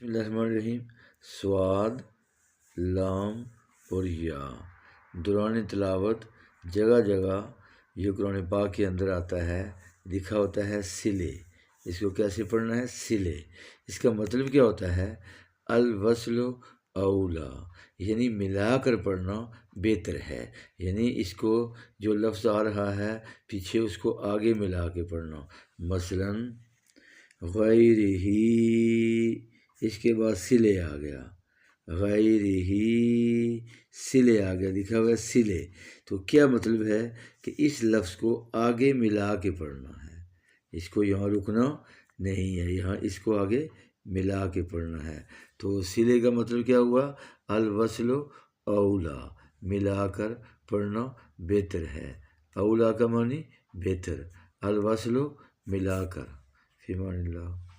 बिस्मिल्लाहिर्रहमानिर्रहीम। स्वाद, लाम और या दौरान तिलावत जगह जगह ये कुरान पाक के अंदर आता है, लिखा होता है सिले। इसको कैसे पढ़ना है? सिले। इसका मतलब क्या होता है? अल वस्ल औला, यानी मिलाकर पढ़ना बेहतर है। यानी इसको जो लफ्ज़ आ रहा है पीछे उसको आगे मिला के पढ़ना। मसलन गैरिही, इसके बाद सिले आ गया, गैरिही सिले आ गया, लिखा हुआ है सिले। तो क्या मतलब है कि इस लफ्ज़ को आगे मिला के पढ़ना है, इसको यहाँ रुकना नहीं है, यहाँ इसको आगे मिला के पढ़ना है। तो सिले का मतलब क्या हुआ? अल वस्ल औला, मिलाकर पढ़ना बेहतर है। औला का मानी बेहतर, अल वस्ल मिलाकर। फ़िमानिल्लाह।